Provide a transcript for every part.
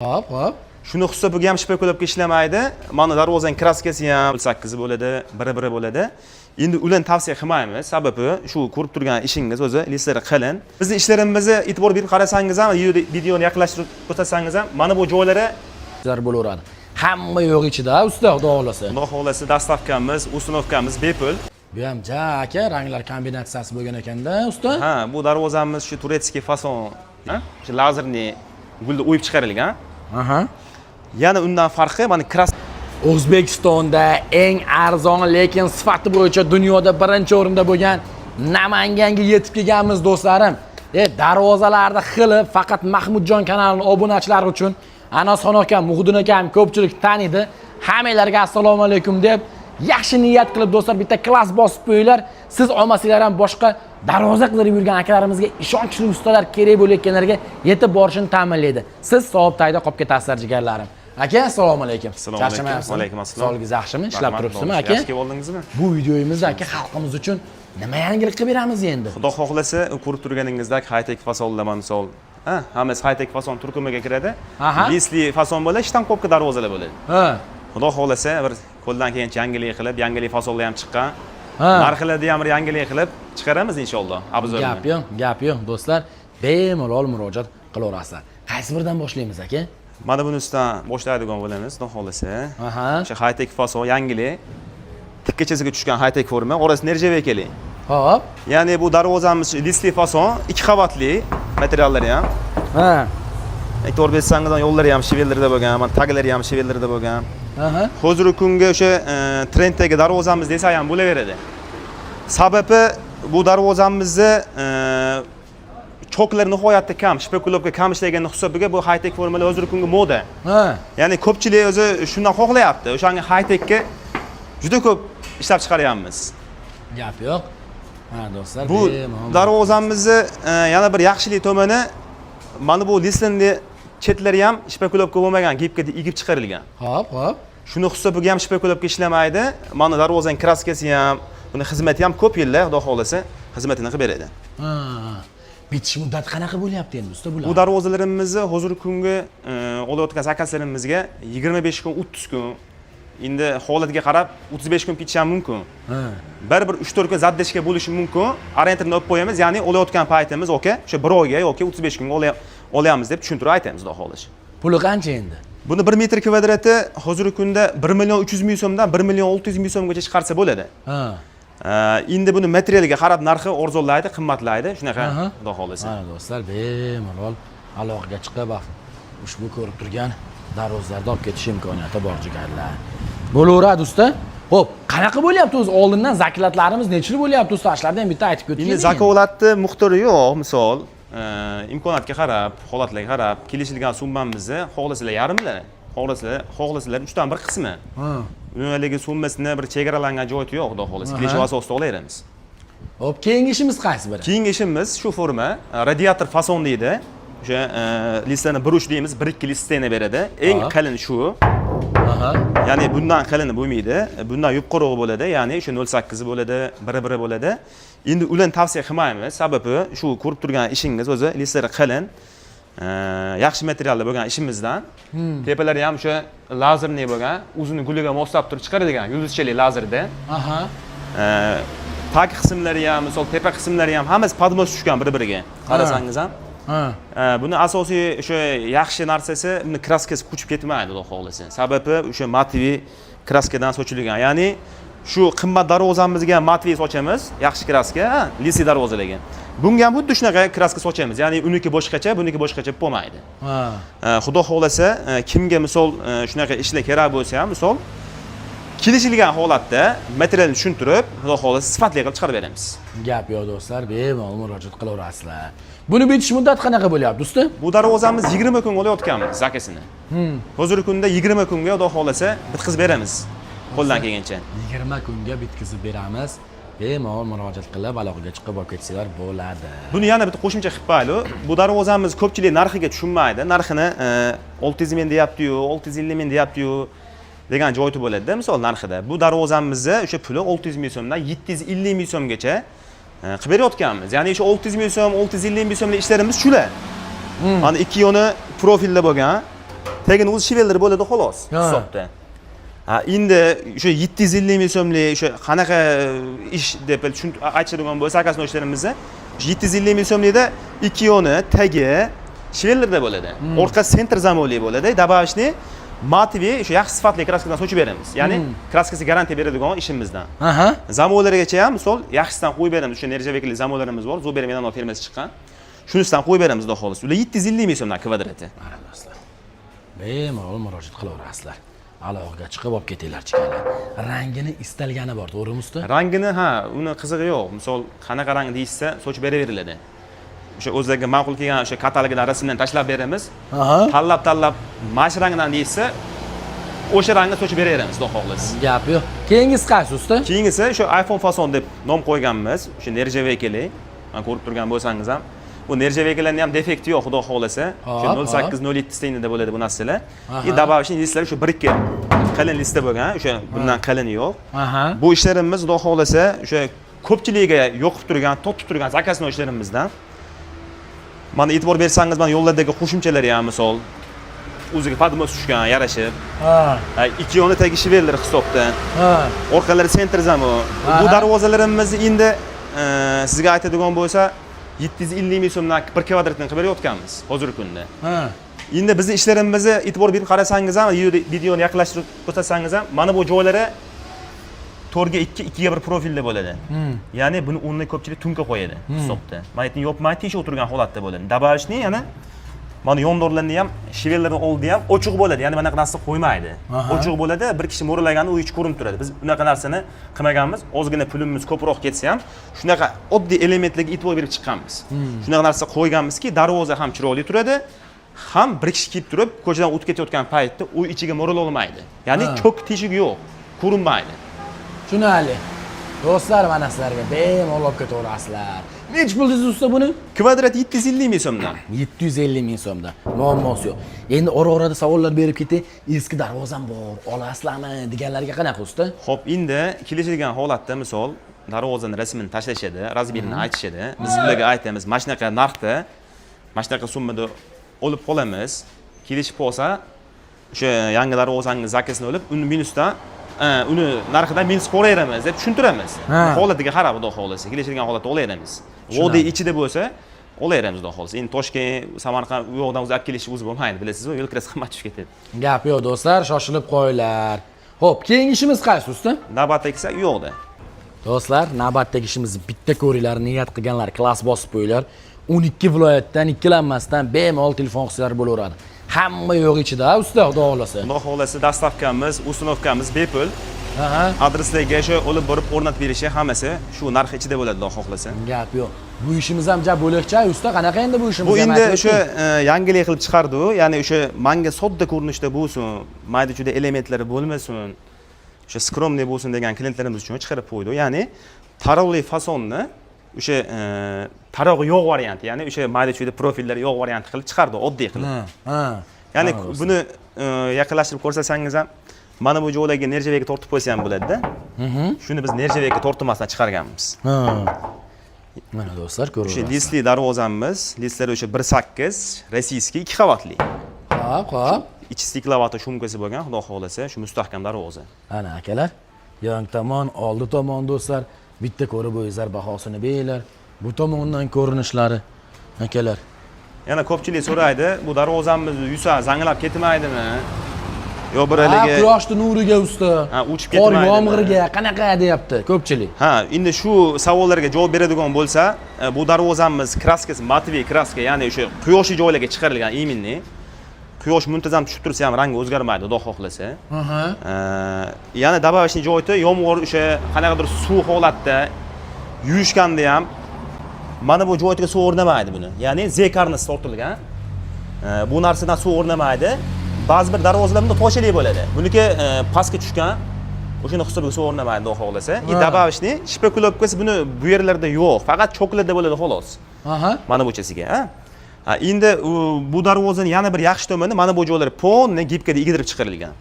Hop. Shuni hisobiga ham shpekulyovka ishlamaydi. Mana darvozaning kraskasi ham 8 bo'ladi, biri bo'ladi. Endi ularni tavsiya qilmaymiz. Sababi shu ko'rib turgan ishingiz o'zi lislar qilin. Bizning ishlarimizni e'tibor berib qarasangiz ham, videoni yaqinlashtirib ko'rsatsangiz ham, mana bu joylari zar bo'laveradi. Hamma yo'q ichida, usta xudo xolasa. Xudo xolasa dastavkamiz, uстановкamiz bepul. Bu ham aka, ranglar kombinatsiyasi bo'lgan ekanda, usta. Ha, bu darvozamiz shu turetskiy fason, ha? Shu lazerni gulda o'yib chiqarilgan. Aha. Yana undan farqi mana O'zbekistonda eng arzon lekin sifati bo'yicha dunyoda birinchi o'rinda bo'lgan Namanganga yetib kelganmiz do'stlarim. Darvozalarda xili faqat Mahmudjon kanalining obunachilari uchun Anason aka, Muhiddin akam ko'pchilik taniydi. Hammanglarga assalomu alaykum deb yaxshi niyat qilib do'stlar bitta klass bosib qo'yinglar. Siz olmasanglar ham boshqa darvoza qilib yurgan akalarimizga ishonchli ustalar kerak bo'layotganlarga yetib borishini ta'minlaydi. Siz savob tayda qolib ketasizlar jigarlarim. Aka, assalomu alaykum. Charchamayapsizmi? Alaykum assalom. Sog'ligingiz yaxshimi? Ishlab turibsizmi aka? Yaxshi kelib oldingizmi? Bu videoyimizda aka xalqimiz uchun nima yangilik qilib beramiz endi? Xudo xohlasa, ko'rib turganingizdek high-tech fasonlar misol, hammasi high-tech fason turkumiga kiradi. Lisli fason bo'ladi, shtankopka darvozalar bo'ladi. Xudo xohlasa, bir qo'ldan kelgancha yangilik qilib, yangilik fasonlar ham chiqqan. Narxlarda ham bir yangilik qilib chiqaramiz inshaalloh. Gap yo'q, do'stlar. Bemalol murojaat qilaverasizlar. Qaysi biridan boshlaymiz aka? Mana bunisidan boshlaydigan bo'lamiz, xudo xohlasa. O'sha high-tech fason yangilik, tikkachaga tushgan high-tech forma, orasi nerjavey keling. Hop. Ya'ni bu darvozamiz lisli fason, 2 qavatli, materiallari ham. E'tibor bersangiz, yo'llari ham shivellarda bo'lgan, mana taglari ham shivellarda bo'lgan. Hozirgi kunga o'sha trenddagi darvozamiz desa ham bo'laveradi. Sababi bu darvozamizni choklar nihoyatda kam, shpekulyovka kam ishlaganning hisobiga bu high-tech formalar hozirgi kunga moda. Ya'ni ko'pchilik o'zi shundan xohlayapti. O'shanga high-techga juda ko'p ishlab chiqaryapmiz. Gap yo'q. Do'stlar, bu darvozamizni yana bir yaxshilik tomoni, mana bu lislarning chetlari ham shpekulyovka bo'lmagan, gipga egib chiqarilgan. Hop. Shuni hisobiga ham shpekulyovka ishlamaydi. Mana darvozaning kraskasi ham, buni xizmati ham ko'p yillar, xudo xolasa, xizmatini qilib beradi. Bitish muddati qanaqa bo'lyapti endi usta bular? Bu darvozalarimizni hozirgi kunga olayotgan zakazlarimizga 25 kun, 30 kun, endi holatiga qarab 35 kun bitishi ham mumkin. Bir 3-4 kun zaddashga bo'lishi mumkin. Orientirni olib qo'yamiz, ya'ni olayotgan paytimiz o'sha 1 oyga yoki 35 kunga olayamiz deb tushuntirib aytamiz, xudo xolasa. Puli qancha endi? Buni 1 metr kvadrati hozirgi kunda 1 300 ming so'mdan 1 600 ming so'mgacha chiqarsa bo'ladi. Endi buni materialga qarab narxi arzonlaydi, qimmatlaydi, shunaqa xudo xolasa. Mana do'stlar, bemalol aloqaga chiqib, ushbu ko'rib turgan darvozalarda olib ketish imkoniyati bor jigarlar. Bo'laveradi usta. Xo'p, qanaqa bo'lyapti o'zi? Oldindan zaklatlarimiz nechli bo'lyapti usta? Ashlardan bitta aytib o'ting. Endi zakovatni miqdori yo'q, misol, imkoniyatga qarab, holatlarga qarab, kelishilgan summamizni xohlasizlar yarimlar, xohlasizlar 3 dan 1 qismi. Unaligi summasini bir chegaralangan joyi yo'q, xudo xolasa. Kelishuv asosida olaymiz. Hop, keyingi ishimiz qaysi biri? Keyingi ishimiz shu forma, radiator fason deydi. O'sha listani 1 deymiz, 1-2 listani beradi. Eng qalin shu. Ya'ni bundan qalini bo'lmaydi. Bundan yuqoriroq bo'ladi, ya'ni o'sha 0.8 bo'ladi, 1 bo'ladi. Endi ularni tavsiya qilmaymiz. Sababi shu ko'rib turgan ishingiz o'zi listlari qalin, yaxshi materiallar bo'lgan ishimizdan. Tepalari ham o'sha lazerli bo'lgan, o'zini guliga moslab turib chiqaradigan yulduzchali lazerda. Tag qismlari ham, misol tepa qismlari ham hammasi podmos tushgan bir-biriga. Qarasangiz ham. Buni asosiy o'sha yaxshi narsasi, buni kraskasi ko'chib ketmaydi, xudo xolasa. Sababi o'sha matviy kraskadan sochilgan. Ya'ni shu qimmat darvozamizga matviy sochamiz, yaxshi kraska, lisli darvozalarga. Bunga ham xuddi shunaqa kraska sochamiz. Ya'ni uniki boshqacha, buniki boshqacha bo'lmaydi. Xudo xolasa, kimga misol shunaqa ishlar kerak bo'lsa ham, misol kelishilgan holatda materialni tushuntirib, xudo xolasa sifatli qilib chiqarib beramiz. Gap yo'q do'stlar, bemalol murojaat qilaverasizlar. Buni bitish muddati qanaqa bo'lyapti usta? Bu darvozamiz 20 kun olayotganmiz zakasini. Hozirgi kunda 20 kunga xudo xolasa bitkazib beramiz. Qo'ldan kelgancha. 20 kunga bitkazib beramiz. Bemalol murojaat qilib aloqaga chiqib olib ketsanglar bo'ladi. Buni yana bitta qo'shimcha qilib qo'yaylik. Bu darvozamiz ko'pchilik narxiga tushunmaydi. Narxini 600 ming deyapti-yu, 650 ming deyapti-yu degan joyi bo'ladi-da, misol narxida. Bu darvozamizni o'sha puli 600 ming so'mdan 750 ming so'mgacha qilib berayotganmiz. Ya'ni o'sha 600 ming so'm, 650 ming so'mlik ishlarimiz shular. Mana ikki yoni profilda bo'lgan. Tagini o'zi shivellar bo'ladi xolos hisobda. Ha, endi o'sha 750 ming so'mlik o'sha qanaqa ish deb aytadigan bo'lsa, akasinochlarimizni 750 ming so'mlikda ikki yoni, tagi shivellarda bo'ladi. Orqa sentr zamonli bo'ladi. Dabavishni matvi o'sha yaxshi sifatli kraskadan sochib beramiz. Ya'ni kraskasi garantiya beradigan ishimizdan. Aha. Zamonlargacha ham misol yaxshisidan qo'yib beramiz. O'sha nerjavekli zamonlarimiz bor. Zobermedan firmasi chiqqan. Shunisidan qo'yib beramiz xudo xolis. Ular 750 ming so'mdan kvadrati. Qaranglar. Bemalol murojaat qilaverasizlar. Aloqaga chiqib olib ketinglar chiqinglar. Rangini istalgani bor, to'g'rimi usta? Rangini uni qizig'i yo'q. Misol qanaqa rang deysa, sochib beraveriladi. O'sha o'zlariga ma'qul kelgan o'sha katalogdan rasmdan tashlab beramiz. Tanlab mana shu rangdan deysa, o'sha rangni sochib beraveramiz, xudo xolis. Gap yo'q. Keyingisi qaysi usta? Keyingisi o'sha iPhone fason deb nom qo'yganmiz. O'sha nerjavekli. Men ko'rib turgan bo'lsangiz ham, bu nerjavekllarning ham defekti yo'q, xudo xolasa. O'sha 0807 steyinida bo'ladi bu narsalar. Dabavishni listlar o'sha 1-2 qalin listda bo'lgan, o'sha bundan qalini yo'q. Bu ishlarimiz xudo xolasa o'sha ko'pchiligiga yo'qib turgan, totib turgan zakaznochilarimizdan. Mana e'tibor bersangiz, mana yo'llardagi qo'shimchalari ham misol o'ziga padmos tushgan, yarashib. Ikki yoni tagi shivellar hisobda. Orqalari sentr zamo. Bu darvozalarimizni endi sizga aytadigan bo'lsa 750 ming so'mdan 1 kvadratdan qilib berayotganmiz hozirgi kunda. Endi bizning ishlarimizni e'tibor berib qarasangiz ham, videoni yaqinlashtirib ko'rsatsangiz ham, mana bu joylari 4 ga 2, 2 ga 1 profilda bo'ladi. Ya'ni buni o'nli ko'pchilik tunka qo'yadi hisobda. Mana ayting, yopmay tinch o'tirgan holatda bo'ladi. Dabavishni yana mana yondorlarni ham, shivellarning oldi ham ochiq bo'ladi. Ya'ni bunaqa narsa qo'ymaydi. Ochiq bo'ladi, bir kishi mo'ralagani u ichi ko'rinib turadi. Biz unaqa narsani qilmaganmiz. Ozgina pulimiz ko'proq ketsa ham, shunaqa oddiy elementlarga e'tibor berib chiqqanmiz. Shunaqa narsa qo'yganmizki, darvoza ham chiroyli turadi, ham bir kishi kelib turib, ko'chadan o'tib ketayotgan paytda u ichiga mo'rala olmaydi. Ya'ni cho'k teshik yo'q, ko'rinmaydi. Tushunali. Do'stlar, mana sizlarga bemalol olib ketaverasizlar. Nech pul dedingiz usta buni? Kvadrat 750 ming so'mdan. 750 ming so'mdan. Muammosi yo'q. Endi ora-orada savollar berib ketay. Eski darvozam bor, olasizlarmi deganlarga qanaqa usta? Xo'p, endi kelishilgan holatda misol darvozani rasmini tashlashadi, razmerini aytishadi. Biz ularga aytamiz, mana shunaqa narxda, mana shunaqa summada olib qolamiz. Kelishib qolsa, o'sha yangi darvozangiz zakasini olib, uni minusdan uni narxidan minus qo'yaveramiz deb tushuntiramiz. Holatiga qarab, xudo xolasa, kelishilgan holatda olaveramiz. Vodiy ichida bo'lsa, olaveramiz, xudo xolasa. Endi Toshkent, Samarqand u yoqdan o'zi olib kelish o'zi bo'lmaydi, bilasizmi? Yo'l kirasi qimmat tushib ketadi. Gap yo'q, do'stlar, shoshilib qo'yinglar. Xo'p, keyingi ishimiz qaysi usta? Navbatdagi esa u yoqda. Do'stlar, navbatdagi ishimizni bitta ko'ringlar, niyat qilganlar klass bosib qo'yinglar. 12 viloyatdan ikkilanmasdan bemalol telefon qilsalar bo'laveradi. Hamma yo'q ichida, usta, xudo xolasa. Xudo xolasa, dastavkamiz, uстановkamiz bepul. Adreslarga shu olib borib o'rnatib berishi hammasi shu narx ichida bo'ladi, xudo xolasa. Gap yo'q. Bu ishimiz ham ja bo'liqcha, usta, qanaqa endi bu ishimiz? Bu endi o'sha yangilik qilib chiqardi-ku, ya'ni o'sha menga sodda ko'rinishda bo'lsin, mayda juda elementlari bo'lmasin, o'sha skromniy bo'lsin degan klientlarimiz uchun chiqarib qo'ydi. Ya'ni tarovli fasonni o'sha tarog'i yo'q varianti, ya'ni o'sha mayda juda profillari yo'q varianti qilib chiqardi, oddiy qilib. Ya'ni buni yaqinlashtirib ko'rsatsangiz ham, mana bu joylarga nerjavega tortib qo'ysa ham bo'ladi-da. Shuni biz nerjavega tortmasdan chiqarganmiz. Mana do'stlar, ko'rasiz. O'sha listli darvozamiz, listlari o'sha 1.8, rossiyskiy 2 qavatli. Xo'p. Ichi stiklovatoy shumkasi bo'lgan, xudo xolasa, shu mustahkam darvoza. Ana akalar, yon tomon, oldi tomon do'stlar, bitta ko'rib o'zingizlar bahosini beringlar. Bu tomondan ko'rinishlari akalar. Yana ko'pchilik so'raydi, bu darvozamizni yusa zanglab ketmaydimi? Yo bir haliga quyoshni nuriga usta. Uchib ketmaydimi? Qor yomg'iriga qanaqa deyapti ko'pchilik. Endi shu savollarga javob beradigan bo'lsa, bu darvozamiz kraskasi matviy kraska, ya'ni o'sha quyoshli joylarga chiqarilgan iminni. Quyosh muntazam tushib tursa ham rangi o'zgarmaydi, xudo xohlasa. Yana dabavishni joyda yomg'ir o'sha qanaqadir suv holatda yuvishganda ham mana bu joyga suv o'rnamaydi buni. Ya'ni Z karnasi tortilgan. Bu narsadan suv o'rnamaydi. Ba'zi bir darvozalar bunda toshali bo'ladi. Buniki pastga tushgan, o'shani hisobiga suv o'rnamaydi, xudo xohlasa. Dabavishni shpekulovkasi buni bu yerlarda yo'q, faqat cho'klarda bo'ladi xolos. Mana buchasiga, endi bu darvozani yana bir yaxshi tomoni, mana bu joylar ponni gibkada egilib chiqarilgan.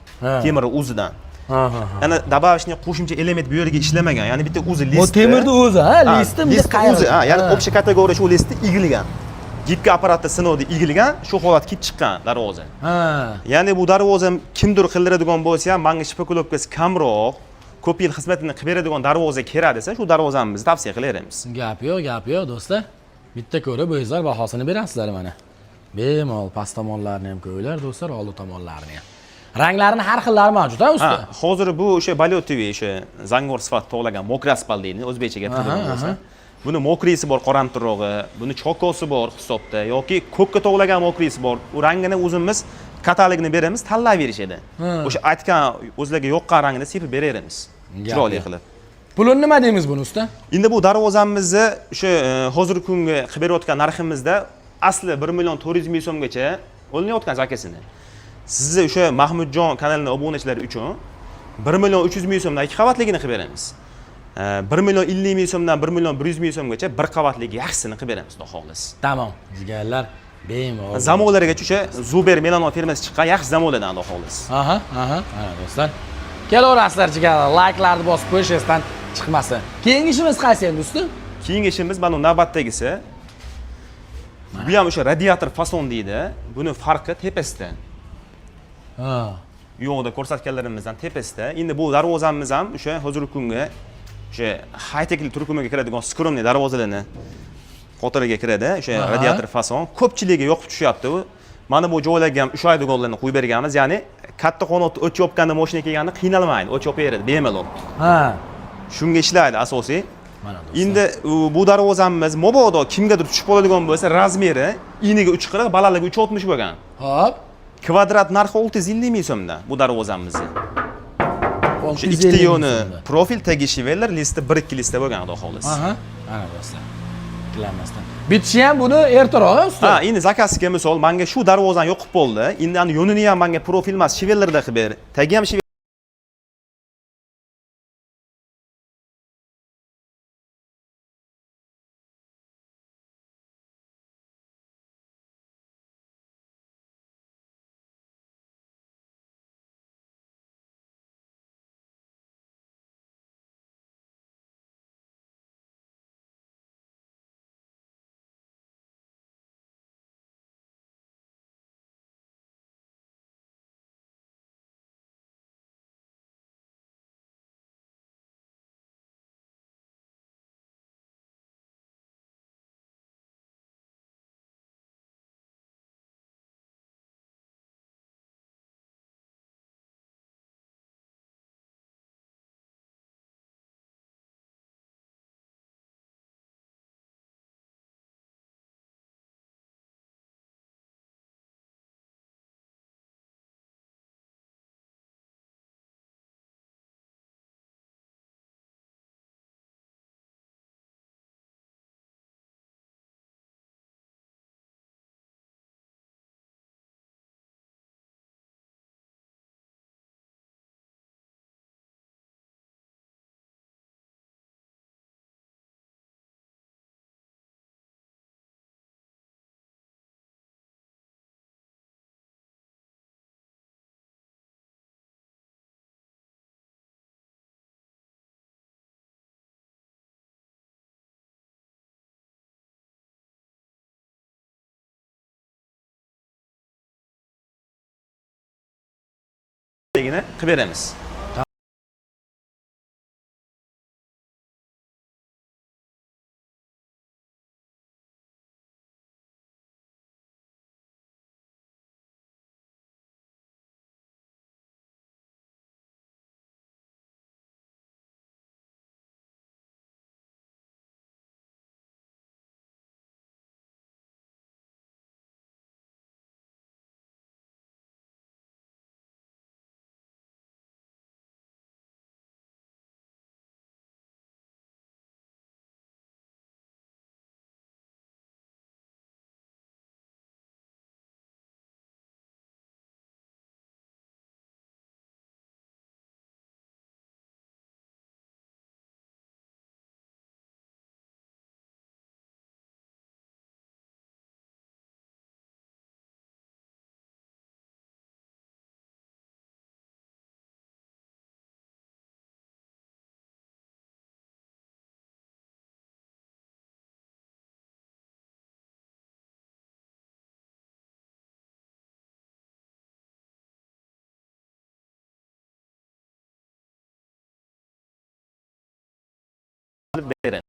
Temir o'zidan. Yana dabavishni qo'shimcha element bu yerga ishlamagan. Ya'ni bitta o'zi list. Bu temirni o'zi, listni qaysi o'zi, ya'ni общий kategoriya shu listda egilgan. gipka apparatda sinovda egilgan, shu holat kelib chiqqan darvoza. Ha. Ya'ni bu darvoza kimdir qildiradigan bo'lsa ham, menga shpekulovkasi kamroq, ko'p yil xizmatini qilib beradigan darvoza kerak desa, shu darvozani biz tavsiya qilaveramiz. Gap yo'q, do'stlar. Bitta ko'rib o'zingizlar bahosini berasizlar mana. Bemalol past tomonlarini ham ko'ringlar, do'stlar, oldi tomonlarini ham. Ranglarini har xillari mavjud, ha, usta? Ha, hozir bu o'sha Balyo TV o'sha zangor sifat to'g'lagan mokri asfalt deydi, o'zbekcha gapiradigan bo'lsa. Buni mokrisi bor, qoramtirog'i, buni chokosi bor hisobda yoki ko'kka to'g'lagan mokrisi bor. U rangini o'zimiz katalogini beramiz, tanlab berishadi. O'sha aytgan o'zlariga yoqqan rangini sepib beramiz. Chiroyli qilib. Pulini nima deymiz buni usta? Endi bu darvozamizni o'sha hozirgi kunga qilib berayotgan narximizda asli 1 million 400 ming so'mgacha olinayotgan zakasini. Sizni o'sha Mahmudjon kanalining obunachilari uchun 1 million 300 ming so'mdan 2 qavatligini qilib beramiz. 1 million 50 ming so'mdan 1 million 100 ming so'mgacha bir qavatligi yaxshisini qilib beramiz, xudo xohlasa. Tamom. Jigarlar bemalol. Zamolarga o'sha Zuber Melanov firmasi chiqqan yaxshi zamolardan, xudo xohlasa. Aha. Mana do'stlar. Kelaverasizlar jigarlar, like'larni bosib qo'yishingizdan chiqmasin. Keyingi ishimiz qaysi endi usta? Keyingi ishimiz mana navbatdagisi. Bu ham o'sha radiator fason deydi. Buni farqi tepasida. Ha. Yo'qda ko'rsatganlarimizdan tepasida. Endi bu darvozamiz ham o'sha hozirgi kunga o'sha high-techli turkumiga kiradigan skromniy darvozalarni qatoriga kiradi. O'sha radiator fason ko'pchiligiga yoqib tushyapti u. Mana bu joylarga ham ushlaydiganlarni qo'yib berganmiz. Ya'ni katta qanotda o't yopganda mashina kelganda qiynalmaydi, o't yopaveradi bemalol. Ha. Shunga ishlaydi asosiy. Mana do'stlar. Endi bu darvozamiz mabodo kimgadir tushib qoladigan bo'lsa, razmeri eniga 3.40, balandligi 3.60 bo'lgan. Hop. Kvadrat narxi 650 ming so'mdan bu darvozamizni. 650 ikkita yo'ni profil tagi shiveller listi 1-2 lista bo'lgan, xudo xohlasa. Aha. Mana do'stlar. Tiklanmasdan. Bitishi ham buni ertaroq usta. Ha, endi zakasiga misol menga shu darvozani yoqib bo'ldi. Endi ani yo'nini ham menga profil emas, shivellerda qilib ber. Tagi ham qilib beramiz. bering.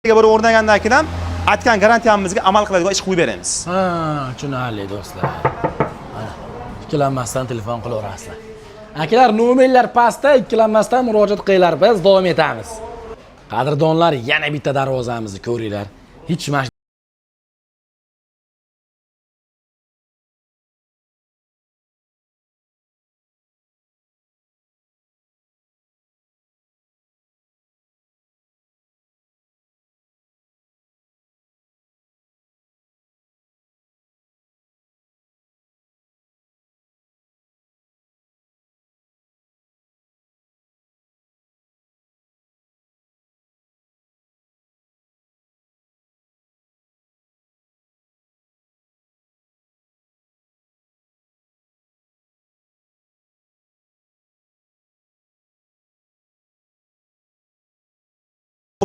Bir o'rnagandan keyin ham aytgan garantiyamizga amal qiladigan ish qo'yib beramiz. Ha, tushunarli do'stlar. Ikkilanmasdan telefon qilaverasizlar. Akalar, nomerlar pastda, ikkilanmasdan murojaat qilinglar. Biz davom etamiz. Qadrdonlar, yana bitta darvozamizni ko'ringlar. Hech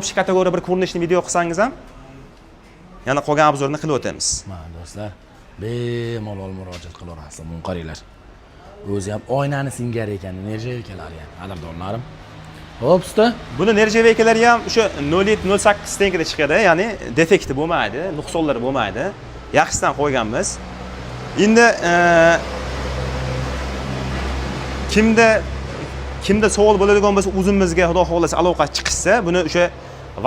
общий kategoriya bir ko'rinishli video qilsangiz ham yana qolgan obzorni qilib o'tamiz. mana do'stlar, bemalol murojaat qilaverasizlar. Buni qaranglar. O'zi ham oynani singar ekan, nerjavikalar ham, qadrdonlarim. Xo'p, usta. Buni nerjavikalar ham o'sha 0.08 tengida chiqadi, ya'ni defekti bo'lmaydi, nuqsonlari bo'lmaydi. Yaxshisidan qo'yganmiz. Endi kimda savol bo'ladigan bo'lsa, o'zimizga xudo xolasa aloqa chiqsa, buni o'sha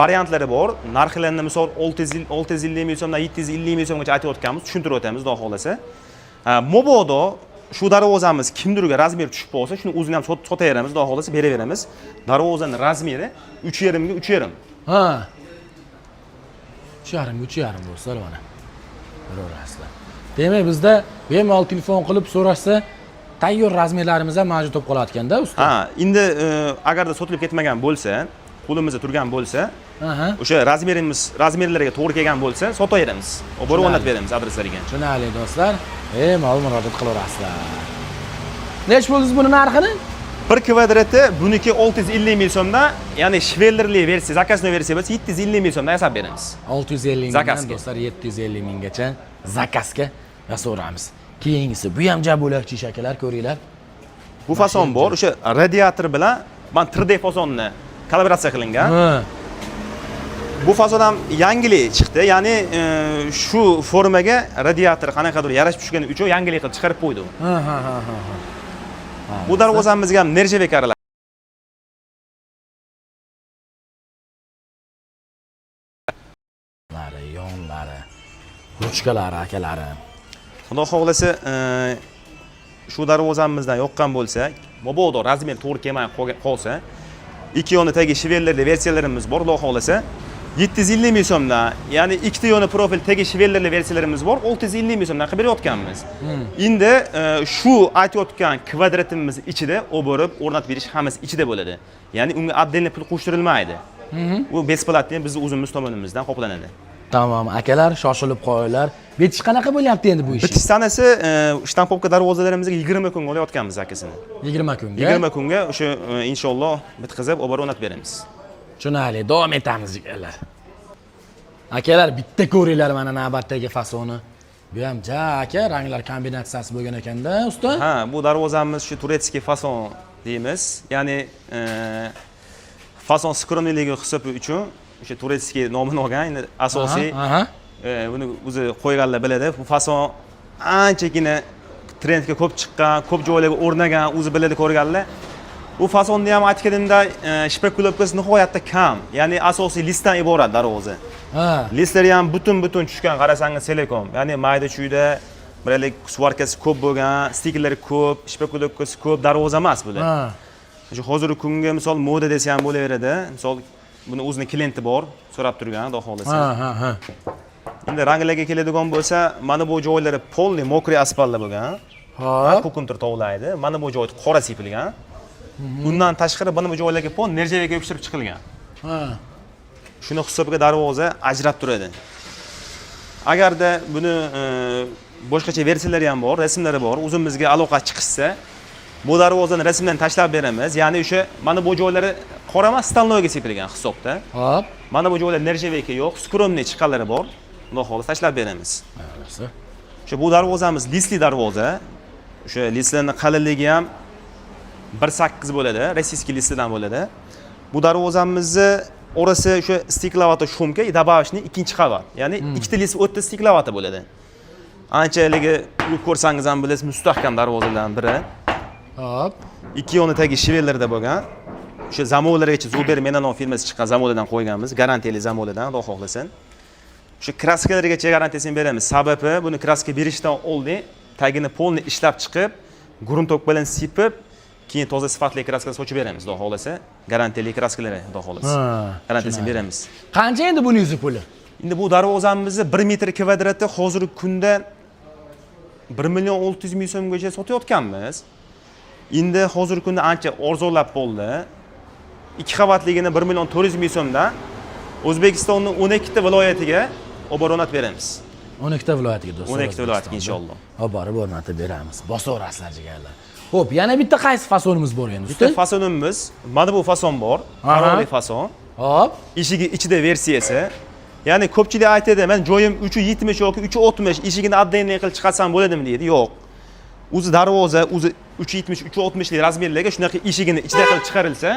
variantlari bor. Narxlarini misol 650 ming so'mdan 750 ming so'mgacha aytayotganmiz, tushuntirib o'tamiz xudo xolasa. Mobodo shu darvozamiz kimdirga razmer tushib qolsa, shuni o'zini ham sotaveramiz, xudo xolasa beraveramiz. Darvozaning razmeri 3.5 ga 3.5. Ha. 3.5 do'stlar mana. Ko'rasizlar. Demak, bizda bemalol telefon qilib so'rashsa, tayyor razmerlarimiz ham mavjud bo'lib qoladi ekanda, usta. Ha, endi agarda sotilib ketmagan bo'lsa, qo'limizda turgan bo'lsa, o'sha razmerlarga to'g'ri kelgan bo'lsa, sotaveramiz. Borib o'rnatib beramiz adreslariga. Tushunarli do'stlar. Bemalol murojaat qilaverasizlar. Nech bo'ldingiz buni narxini? 1 kvadrati buniki 650 ming so'mdan, ya'ni shvellerli versiya, zakaznoy versiya bo'lsa 750 ming so'mdan yasab beramiz. 650 mingdan do'stlar 750 minggacha zakazga yasaveramiz. Keyingisi bu ham jab bo'lakchi shakalar ko'ringlar. Bu fason bor, o'sha radiator bilan men 3D fasonni kalibratsiya qilingan. Bu fason ham yangilik chiqdi, ya'ni shu formaga radiator qanaqadir yarashib tushgani uchun yangilik qilib chiqarib qo'ydi. Ha. Bu darvozamizga ham nerjavikalar yonlari, ruchkalari akalarim. Xudo xohlasa, shu darvozamizdan yoqqan bo'lsa, mabodo razmer to'g'ri kelmay qolsa, ikki yoni tagi shvellerli versiyalarimiz bor, xudo xohlasa, 750 ming so'mdan, ya'ni ikkita yoni profil tagi shvellerli versiyalarimiz bor, 650 ming so'mdan qilib berayotganmiz. Endi shu aytayotgan kvadratimiz ichida o'borib o'rnatib berish hammasi ichida bo'ladi. Ya'ni unga отдельно pul qo'shtirilmaydi. U besplatni bizning o'zimiz tomonimizdan qoplanadi. Tamam, akalar, shoshilib qo'yinglar. Betish qanaqa bo'lyapti endi bu ish? Bitish sanasi shtampovka darvozalarimizga 20 kunga olayotganmiz akasini. 20 kunga. 20 kunga o'sha inshaalloh bitkazib olib o'rnatib beramiz. Tushunarli, davom etamiz akalar. Akalar, bitta ko'ringlar mana navbatdagi fasoni. Bu ham aka ranglar kombinatsiyasi bo'lgan ekanda, usta. Ha, bu darvozamiz shu turetskiy fason deymiz. Ya'ni fason skromliligi hisobi uchun o'sha turetskiy nomini olgan. Endi asosiy buni o'zi qo'yganlar biladi. Bu fason anchagina trendga ko'p chiqqan, ko'p joylarga o'rnagan, o'zi biladi ko'rganlar. Bu fasonni ham aytganimda spekulyovkasi nihoyatda kam. Ya'ni asosiy listdan iborat darvoza. Listlari ham butun tushgan, qarasangiz Telekom. Ya'ni mayda-chuyda biralik svarkasi ko'p bo'lgan, stikerlari ko'p, spekulyovkasi ko'p darvoza emas bular. Shu hozirgi kunga misol moda desa ham bo'laveradi. Misol buni o'zining klienti bor, so'rab turgan, xudo xolasa. Endi ranglarga keladigan bo'lsa, mana bu joylari polni mokriy asfaltlar bo'lgan. Ko'kuntir tovlaydi. Mana bu joy qora sepilgan. Bundan tashqari mana bu joylarga pol nerjaga yopishtirib chiqilgan. Shuni hisobiga darvoza ajrab turadi. Agarda buni boshqacha versiyalari ham bor, rasmlari bor. O'zimizga aloqa chiqishsa, bu darvozani rasmdan tashlab beramiz. Ya'ni o'sha mana bu joylari qora emas, stalnoyga sepilgan hisobda. Hop. Mana bu joylar nerjaveka yo'q, skromniy chiqqanlari bor. Xudo xolasa tashlab beramiz. O'sha bu darvozamiz lisli darvoza. O'sha listlarning qalinligi ham 1.8 bo'ladi, rossiyskiy listidan bo'ladi. Bu darvozamizni orasi o'sha stiklovata shumka, добавочный ikkinchi qavat. Ya'ni ikkita list o'tda stiklovata bo'ladi. Anchaligi ko'rsangiz ham bilasiz, mustahkam darvozalardan biri. Hop. Ikki yonidagi shivellarda bo'lgan. O'sha zamovlargacha Zuber Menanov firmasi chiqqan zamovlardan qo'yganmiz, garantiyali zamovlardan, xudo xohlasin. O'sha kraskalargacha garantiyasini beramiz. Sababi buni kraska berishdan oldin tagini polni ishlab chiqib, gruntok bilan sipib, keyin toza sifatli kraska sochib beramiz, xudo xolasa. Garantiyali kraskalar, xudo xolasa. Garantiyasini beramiz. Qancha endi buning puli? Endi bu darvozamizni 1 metr kvadrati hozirgi kunda 1.600.000 so'mgacha sotayotganmiz. Endi hozirgi kunda ancha arzonlab bo'ldi. 2 qavatligini 1.400.000 so'mdan O'zbekistonning 12 ta viloyatiga oboronat beramiz. 12 ta viloyatiga do'stlar. 12 ta viloyatga inshaalloh. Borib o'rnatib beramiz. Bosaverasizlar jigarlar. Xo'p, yana bitta qaysi fasonimiz bor endi? Bitta fasonimiz, mana bu fason bor. Qaroli fason. Hop. Eshigi ichida versiyasi. Ya'ni ko'pchilik aytadi, men joyim 370 yoki 360, eshigini отдельный qilib chiqarsam bo'ladimi deydi. Yo'q. O'zi darvoza, o'zi 370, 360 lik razmerlarga shunaqa eshigini ichida qilib chiqarilsa,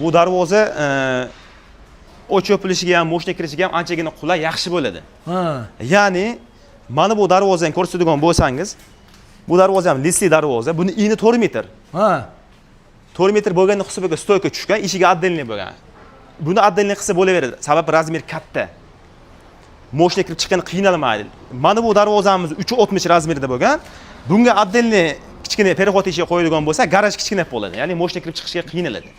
bu darvoza och yopilishiga ham, moshina kirishiga ham anchagina qulay, yaxshi bo'ladi. Ya'ni mana bu darvozani ko'rsatadigan bo'lsangiz, bu darvoza ham lisli darvoza, buni eni 4 metr. 4 metr bo'lganda hisobiga stoyka tushgan, eshigi отдельный bo'lgan. Buni отдельный qilsa bo'laveradi, sababi razmer katta. Moshina kirib chiqqani qiynalmaydi. Mana bu darvozamiz 360 razmerda bo'lgan. Bunga отдельный kichkina переход eshigi qo'yilgan bo'lsa, garaj kichkina bo'ladi. Ya'ni moshina kirib chiqishga qiynaladi.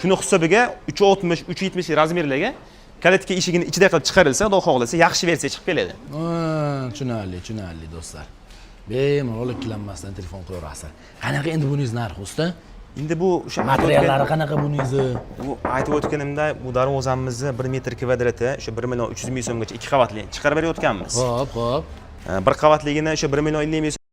Shuni hisobiga 360, 370 razmerlarga kalitka eshigini ichida qilib chiqarilsa, xudo xohlasa yaxshi versiya chiqib keladi. Tushunarli do'stlar. Bemalol ikkilanmasdan telefon qilaverasiz. Qanaqa endi buningiz narxi usta? Endi bu o'sha materiallari qanaqa buningizni? Bu aytib o'tganimda, bu darvozamizni 1 metr kvadrati o'sha 1.300.000 so'mgacha 2 qavatli chiqarib berayotganmiz. Xo'p. Bir qavatligini o'sha 1.50.000